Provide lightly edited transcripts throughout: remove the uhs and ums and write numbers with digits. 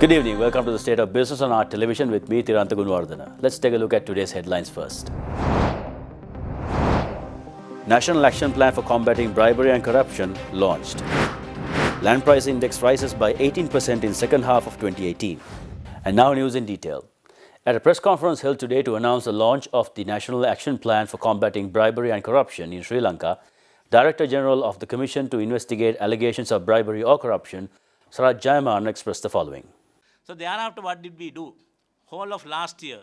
Good evening. Welcome to the State of Business on Art Television with me, Tirantha Gunwardana. Let's take a look at today's headlines first. National Action Plan for Combating Bribery and Corruption launched. Land price index rises by 18% in second half of 2018. And now news in detail. At a press conference held today to announce the launch of the National Action Plan for Combating Bribery and Corruption in Sri Lanka, Director General of the Commission to Investigate Allegations of Bribery or Corruption, Sarat Jayaman, expressed the following. So thereafter, what did we do? Whole of last year,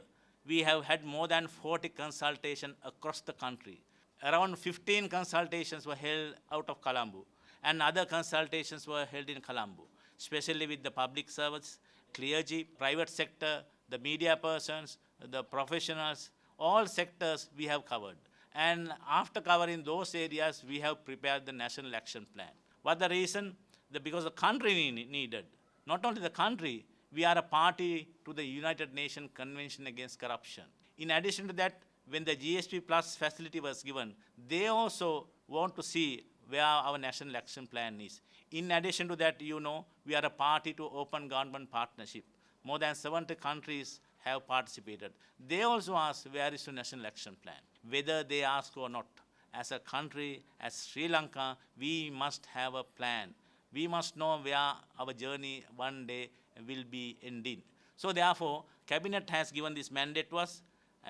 we have had more than 40 consultations across the country. Around 15 consultations were held out of Colombo, and other consultations were held in Colombo, especially with the public service, clergy, private sector, the media persons, the professionals, all sectors we have covered. And after covering those areas, we have prepared the National Action Plan. What the reason? Because the country needed. Not only the country, we are a party to the United Nations Convention Against Corruption. In addition to that, when the GSP Plus facility was given, they also want to see where our National Action Plan is. In addition to that, we are a party to Open Government Partnership. More than 70 countries have participated. They also ask where is the National Action Plan, whether they ask or not. As a country, as Sri Lanka, we must have a plan. We must know where our journey one day will be ending. So therefore, Cabinet has given this mandate to us.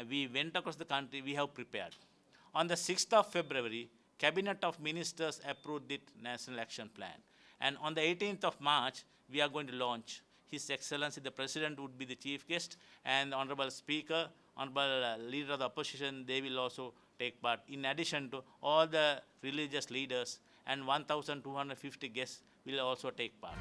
We went across the country, we have prepared. On the 6th of February, Cabinet of Ministers approved the National Action Plan. And on the 18th of March, we are going to launch. His Excellency, the President, would be the chief guest, and the Honorable Speaker, Honorable Leader of the Opposition, they will also take part, in addition to all the religious leaders, and 1,250 guests will also take part.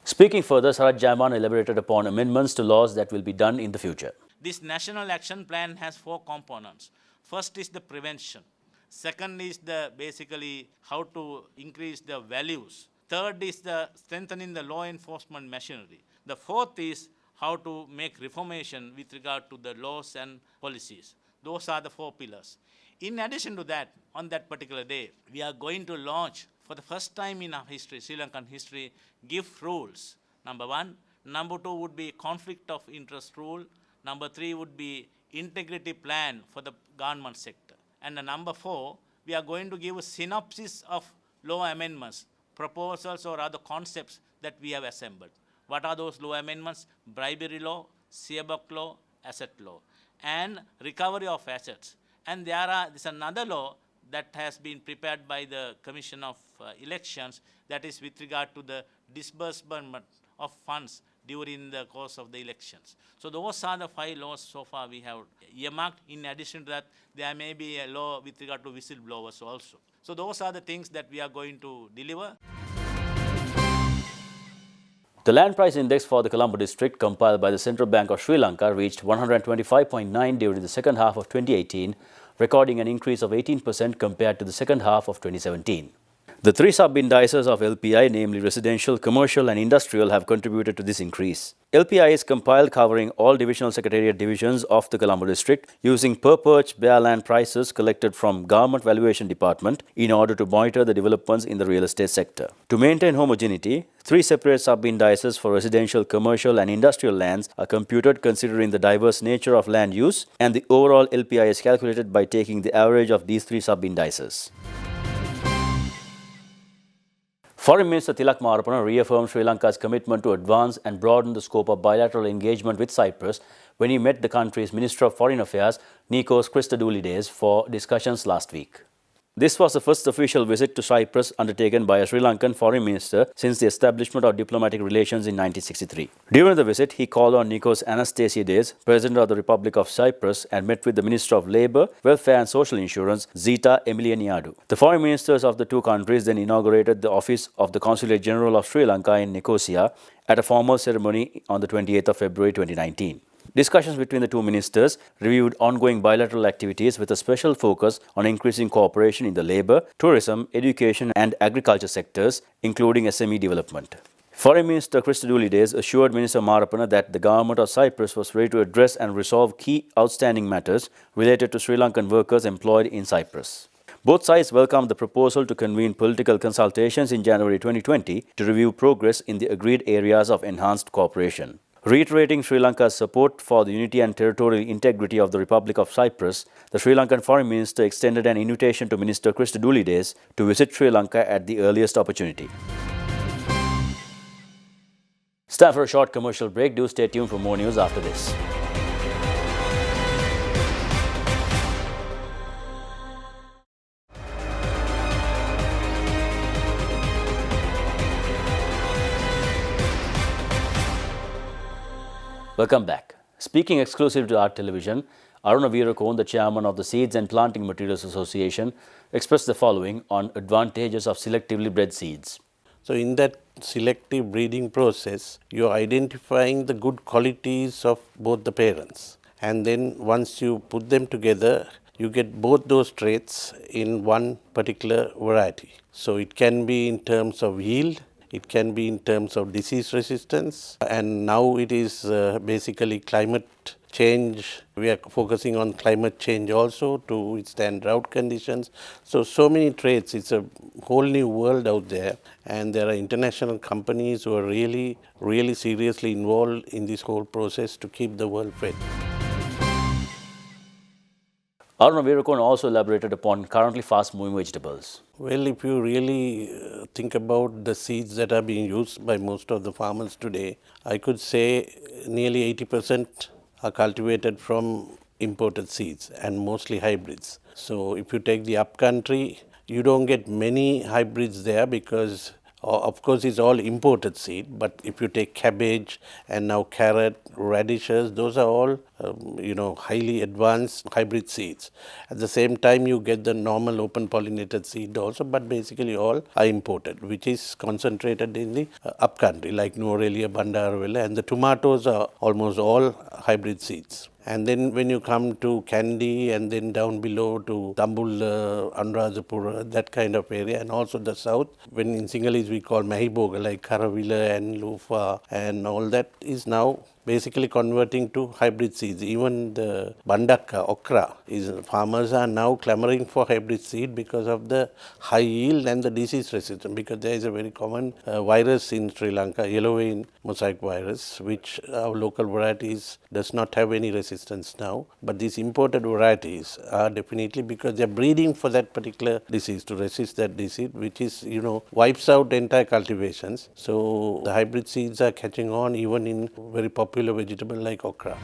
Speaking further, Sarat Jayaman elaborated upon amendments to laws that will be done in the future. This National Action Plan has 4 components. First is the prevention. Second is basically how to increase the values. Third is the strengthening the law enforcement machinery. The fourth is how to make reformation with regard to the laws and policies. Those are the 4 pillars. In addition to that, on that particular day, we are going to launch, for the first time in our history, Sri Lankan history, gift rules. Number 1. Number 2 would be conflict of interest rule. Number 3 would be integrity plan for the government sector. And number 4, we are going to give a synopsis of law amendments, proposals or other concepts that we have assembled. What are those law amendments? Bribery law, Seabok law, asset law, and recovery of assets. And there's another law that has been prepared by the Commission of Elections, that is with regard to the disbursement of funds during the course of the elections. So those are the 5 laws so far we have earmarked. In addition to that, there may be a law with regard to whistleblowers also. So those are the things that we are going to deliver. The land price index for the Colombo district compiled by the Central Bank of Sri Lanka reached 125.9 during the second half of 2018, recording an increase of 18% compared to the second half of 2017. The 3 sub-indices of LPI, namely residential, commercial and industrial, have contributed to this increase. LPI is compiled covering all divisional secretariat divisions of the Colombo district using per perch bare land prices collected from Government Valuation Department in order to monitor the developments in the real estate sector. To maintain homogeneity, 3 separate sub-indices for residential, commercial and industrial lands are computed considering the diverse nature of land use, and the overall LPI is calculated by taking the average of these 3 sub-indices. Foreign Minister Tilak Marapana reaffirmed Sri Lanka's commitment to advance and broaden the scope of bilateral engagement with Cyprus when he met the country's Minister of Foreign Affairs, Nikos Christodoulides, for discussions last week. This was the first official visit to Cyprus undertaken by a Sri Lankan foreign minister since the establishment of diplomatic relations in 1963. During the visit, he called on Nikos Anastasiades, President of the Republic of Cyprus, and met with the Minister of Labour, Welfare and Social Insurance, Zita Emilianiadou. The foreign ministers of the 2 countries then inaugurated the office of the Consulate General of Sri Lanka in Nicosia at a formal ceremony on the 28th of February 2019. Discussions between the 2 ministers reviewed ongoing bilateral activities with a special focus on increasing cooperation in the labour, tourism, education and agriculture sectors, including SME development. Foreign Minister Christodoulides assured Minister Marapana that the government of Cyprus was ready to address and resolve key outstanding matters related to Sri Lankan workers employed in Cyprus. Both sides welcomed the proposal to convene political consultations in January 2020 to review progress in the agreed areas of enhanced cooperation. Reiterating Sri Lanka's support for the unity and territorial integrity of the Republic of Cyprus, the Sri Lankan Foreign Minister extended an invitation to Minister Christodoulides to visit Sri Lanka at the earliest opportunity. It's time for a short commercial break. Do stay tuned for more news after this. Welcome back. Speaking exclusive to Art Television, Aruna Veerakone, the chairman of the Seeds and Planting Materials Association, expressed the following on advantages of selectively bred seeds. So in that selective breeding process, you are identifying the good qualities of both the parents. And then once you put them together, you get both those traits in one particular variety. So it can be in terms of yield, it can be in terms of disease resistance, and now it is basically climate change. We are focusing on climate change also to withstand drought conditions. So many traits. It's a whole new world out there, and there are international companies who are really seriously involved in this whole process to keep the world fed. Aruna Veerakone also elaborated upon currently fast-moving vegetables. Well, if you really think about the seeds that are being used by most of the farmers today, I could say nearly 80% are cultivated from imported seeds and mostly hybrids. So if you take the upcountry, you don't get many hybrids there because of course it's all imported seed, but if you take cabbage and now carrot, radishes, those are all highly advanced hybrid seeds. At the same time, you get the normal open pollinated seed also, but basically all are imported, which is concentrated in the upcountry like Nuorelia, Bandaravilla, and the tomatoes are almost all hybrid seeds. And then when you come to Kandy and then down below to Dambulla, Anuradhapura, that kind of area, and also the south, when in Sinhalese we call Mahiboga like Karavila and Lufa and all that is now basically converting to hybrid seeds. Even the Bandaka, okra, farmers are now clamoring for hybrid seed because of the high yield and the disease resistance, because there is a very common virus in Sri Lanka, yellow vein mosaic virus, which our local varieties does not have any resistance now. But these imported varieties are definitely because they are breeding for that particular disease, to resist that disease, which is, wipes out entire cultivations. So the hybrid seeds are catching on even in very popular vegetable like okra.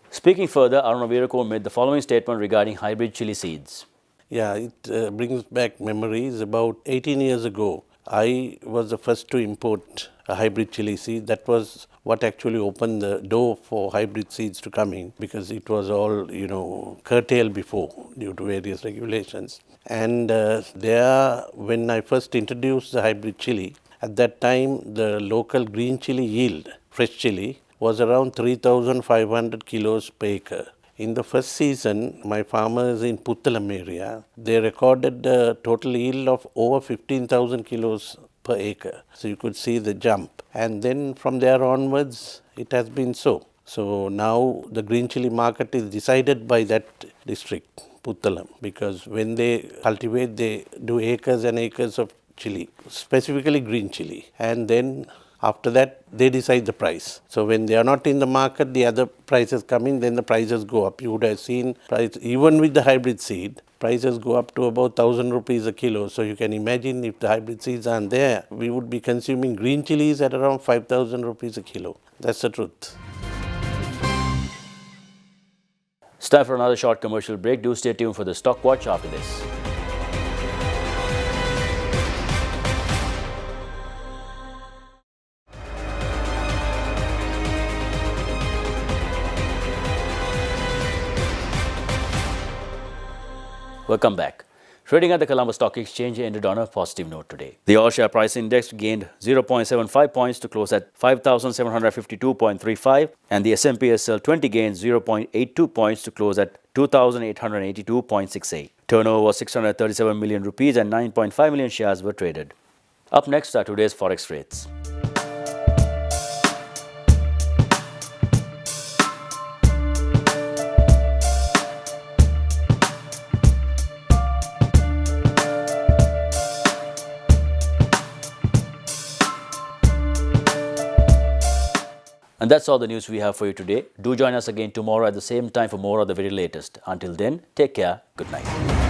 Speaking further, Aruna Veerakone made the following statement regarding hybrid chili seeds. Yeah, it brings back memories. About 18 years ago, I was the first to import a hybrid chili seed. That was what actually opened the door for hybrid seeds to come in, because it was all, curtailed before due to various regulations. And when I first introduced the hybrid chili, at that time, the local green chili yield, fresh chili, was around 3,500 kilos per acre. In the first season, my farmers in Puttalam area, they recorded a total yield of over 15,000 kilos per acre. So you could see the jump. And then from there onwards, it has been so. So now the green chili market is decided by that district, Puttalam, because when they cultivate, they do acres and acres of chili, specifically green chili, and then after that they decide the price. So when they are not in the market, the other prices come in, then the prices go up. You would have seen price, even with the hybrid seed, prices go up to about 1,000 rupees a kilo. So you can imagine if the hybrid seeds aren't there, we would be consuming green chilies at around 5,000 rupees a kilo. That's the truth. It's time for another short commercial break. Do stay tuned for the Stock Watch after this. Welcome back. Trading at the Colombo Stock Exchange ended on a positive note today. The All Share Price Index gained 0.75 points to close at 5,752.35, and the S&P SL 20 gained 0.82 points to close at 2,882.68. Turnover was 637 million rupees and 9.5 million shares were traded. Up next are today's forex rates. And that's all the news we have for you today. Do join us again tomorrow at the same time for more of the very latest. Until then, take care. Good night.